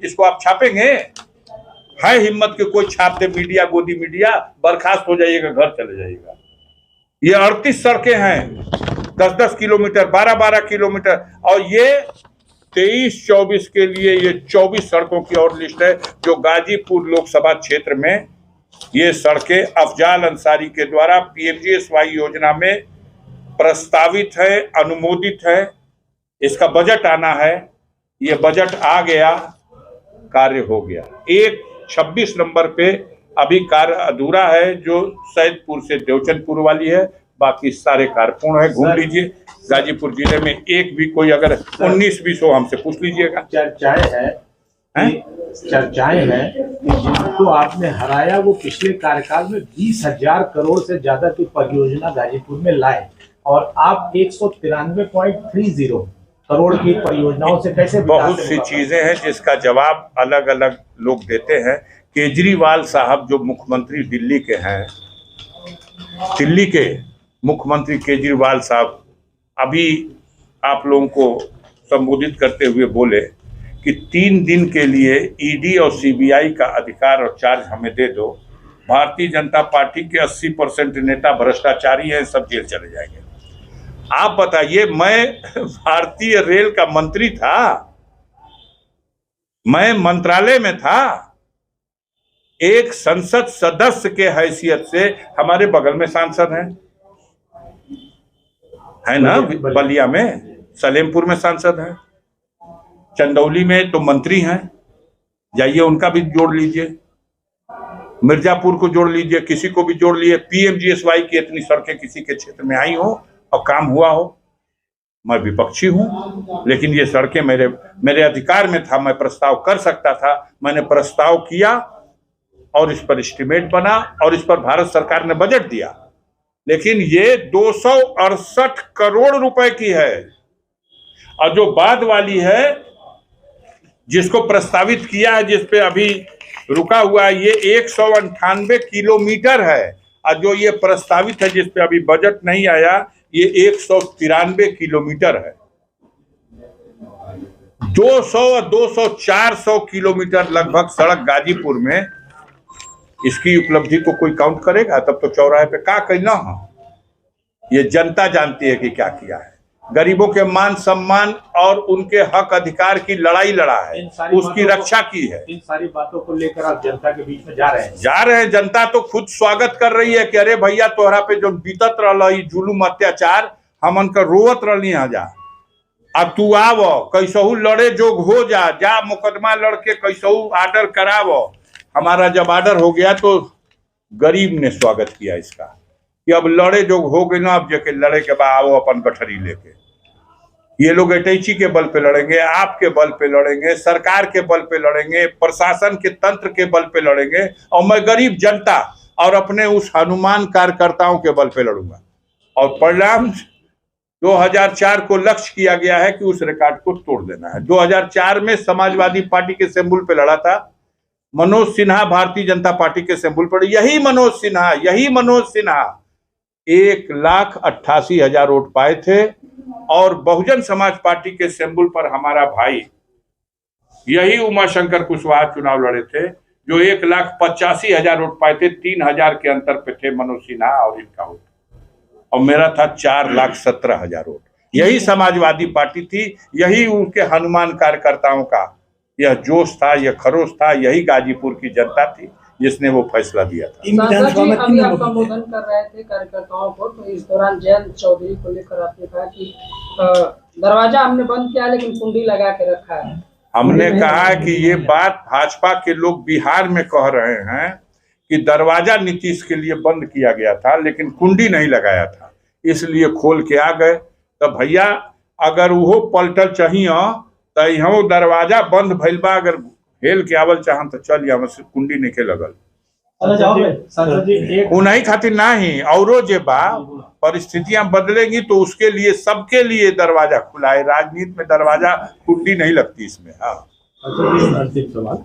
इसको आप छापेंगे? है हिम्मत के कोई छाप दे? मीडिया, गोदी मीडिया, बर्खास्त हो जाइएगा, घर चले जाइएगा। ये 38 सड़कें हैं, 10-10 किलोमीटर, 12-12 किलोमीटर, और ये 23-24 के लिए ये 24 सड़कों की और लिस्ट है जो गाजीपुर लोकसभा क्षेत्र में ये सड़कें अफजाल अंसारी के द्वारा पीएमजीएसवाई योजना में प्रस्तावित है, अनुमोदित है। इसका बजट आना है, ये बजट आ गया, कार्य हो गया। एक 26 नंबर पे अभी कार्य अधूरा है जो सैदपुर से देवचंदपुर वाली है, बाकी सारे कार्य पूर्ण है। घूम लीजिए गाजीपुर जिले में, एक भी कोई अगर 19-20 हो हमसे पूछ लीजिएगा। चर्चाएं हैं कि जिनको आपने हराया वो पिछले कार्यकाल में 20,000 करोड़ से ज्यादा की परियोजना गाजीपुर में लाए, और आप 193.30 करोड़ की परियोजनाओं से कैसे? बहुत सी चीजें हैं जिसका जवाब अलग अलग लोग देते हैं। केजरीवाल साहब जो मुख्यमंत्री दिल्ली के हैं, दिल्ली के मुख्यमंत्री केजरीवाल साहब अभी आप लोगों को संबोधित करते हुए बोले कि 3 दिन के लिए ईडी और सीबीआई का अधिकार और चार्ज हमें दे दो, भारतीय जनता पार्टी के 80% नेता भ्रष्टाचारी हैं, सब जेल चले जाएंगे। आप बताइए, मैं भारतीय रेल का मंत्री था, मैं मंत्रालय में था, एक संसद सदस्य के हैसियत से हमारे बगल में सांसद हैं, है ना, बलिया में, सलेमपुर में सांसद हैं, चंदौली में तो मंत्री हैं, जाइए उनका भी जोड़ लीजिए, मिर्जापुर को जोड़ लीजिए, किसी को भी जोड़ लीजिए। पीएमजीएसवाई की इतनी सड़कें किसी के क्षेत्र में आई हो और काम हुआ हो? मैं विपक्षी हूं, लेकिन ये सड़कें मेरे अधिकार में था, मैं प्रस्ताव कर सकता था, मैंने प्रस्ताव किया और इस पर एस्टीमेट बना और इस पर भारत सरकार ने बजट दिया। लेकिन ये 268 करोड़ रुपए की है, और जो बाद वाली है जिसको प्रस्तावित किया है, जिसपे अभी रुका हुआ है, ये 198 किलोमीटर है, और जो ये प्रस्तावित है जिसपे अभी बजट नहीं आया, ये 193 किलोमीटर है। 200-400 किलोमीटर लगभग सड़क गाजीपुर में, इसकी उपलब्धि को कोई काउंट करेगा? तब तो चौराहे पे क्या कहना है, ये जनता जानती है कि क्या किया है। गरीबों के मान सम्मान और उनके हक अधिकार की लड़ाई लड़ा है, उसकी रक्षा की है। इन सारी बातों को लेकर आप जनता के बीच में जा रहे हैं। जनता तो खुद स्वागत कर रही है कि अरे भैया तोहरा पे जो बीतत रही जुलूम अत्याचार, हमन का रोवत रही जा, अब तू आव, कैसहू लड़े जोग हो जा मुकदमा लड़के कैसहू आर्डर कराव। हमारा जब आर्डर हो गया तो गरीब ने स्वागत किया इसका कि अब लड़े जोग हो गए ना, अब जाके लड़े के बाद आओ अपन गठरी लेके। ये लोग अटैची के बल पे लड़ेंगे, आपके बल पे लड़ेंगे, सरकार के बल पे लड़ेंगे, प्रशासन के तंत्र के बल पे लड़ेंगे, और मैं गरीब जनता और अपने उस हनुमान कार्यकर्ताओं के बल पे लड़ूंगा। और परिणाम 2004 को लक्ष्य किया गया है कि उस रिकॉर्ड को तोड़ देना है। 2004 में समाजवादी पार्टी के सिंबल पे लड़ा था, मनोज सिन्हा भारतीय जनता पार्टी के सिंबल पर, यही मनोज सिन्हा 1,88,000 वोट पाए थे, और बहुजन समाज पार्टी के सिंबल पर हमारा भाई यही उमाशंकर कुशवाहा चुनाव लड़े थे, जो 1,85,000 वोट पाए थे। 3,000 के अंतर पे थे मनोज सिन्हा और इनका वोट, और मेरा था 4,17,000 वोट। यही समाजवादी पार्टी थी, यही उनके हनुमान कार्यकर्ताओं का यह जोश था, यह खरोश था, यही गाजीपुर की जनता थी जिसने वो फैसला दिया था। अभी आप संबोधन कर रहे थे कार्यकर्ताओं को, तो इस दौरान जयंत चौधरी को लेकर आपने कहा कि दरवाजा हमने बंद किया लेकिन कुंडी लगा के रखा है। हमने कहा कि ये बात भाजपा के लोग बिहार में कह रहे हैं कि दरवाजा नीतीश के लिए बंद किया गया था लेकिन कुंडी नहीं लगाया था, इसलिए खोल के आ गए। तो भैया अगर वो पलटल चाहिए तो यहाँ दरवाजा बंद भइल बा, अगर हेल के आवल चाहन तो चल या कुंडी नहीं लगल, उन्हीं खातिर नहीं, औरो जे बा परिस्थितियां बदलेंगी तो उसके लिए सबके लिए दरवाजा खुला है। राजनीति में दरवाजा कुंडी नहीं लगती इसमें। हाँ, अंतिम सवाल,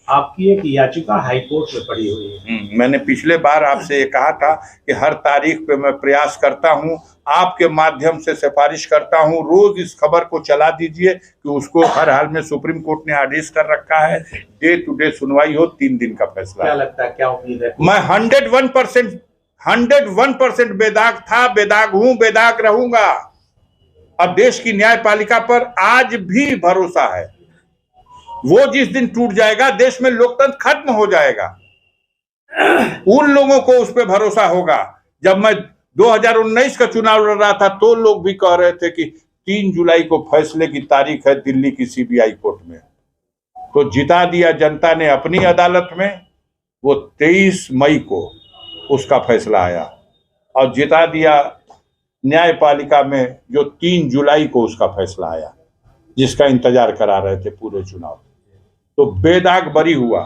आपकी एक याचिका हाईकोर्ट में पड़ी हुई है। मैंने पिछले बार आपसे ये कहा था कि हर तारीख पे मैं प्रयास करता हूं, आपके माध्यम से सिफारिश करता हूं, रोज इस खबर को चला दीजिए कि उसको हर हाल में सुप्रीम कोर्ट ने आदेश कर रखा है, डे टू डे सुनवाई हो, 3 दिन का फैसला। क्या लगता है, क्या उम्मीद है? मैं 101% बेदाग था, बेदाग हूं, बेदाग रहूंगा। और देश की न्यायपालिका पर आज भी भरोसा है। वो जिस दिन टूट जाएगा, देश में लोकतंत्र खत्म हो जाएगा। उन लोगों को उस पर भरोसा होगा। जब मैं 2019 का चुनाव लड़ रहा था तो लोग भी कह रहे थे कि 3 जुलाई को फैसले की तारीख है दिल्ली की सीबीआई कोर्ट में, तो जिता दिया जनता ने अपनी अदालत में। वो 23 मई को उसका फैसला आया और जिता दिया न्यायपालिका में जो 3 जुलाई को उसका फैसला आया, जिसका इंतजार करा रहे थे पूरे चुनाव। तो बेदाग बरी हुआ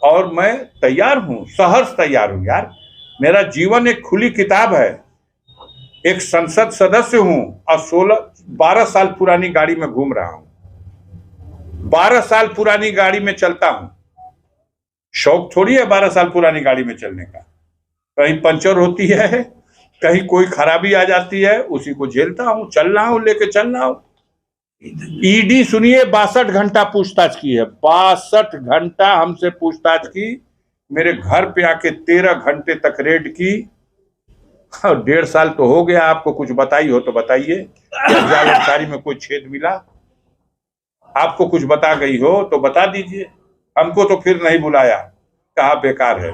और मैं तैयार हूं, सहर्ष तैयार हूं यार। मेरा जीवन एक खुली किताब है, एक संसद सदस्य हूं और 12 साल पुरानी गाड़ी में घूम रहा हूं, 12 साल पुरानी गाड़ी में चलता हूं। शौक थोड़ी है 12 साल पुरानी गाड़ी में चलने का। कहीं पंचर होती है, कहीं कोई खराबी आ जाती है, उसी को झेलता हूं, चल रहा हूं, लेके चल रहा हूं। ईडी सुनिए 62 घंटा पूछताछ की है, 62 घंटा हमसे पूछताछ की। मेरे घर पे आके 13 घंटे तक रेड की। और 1.5 साल तो हो गया। आपको कुछ बताई हो तो बताइए, जालसारी में कोई छेद मिला? आपको कुछ बता गई हो तो बता दीजिए। हमको तो फिर नहीं बुलाया, कहा बेकार है।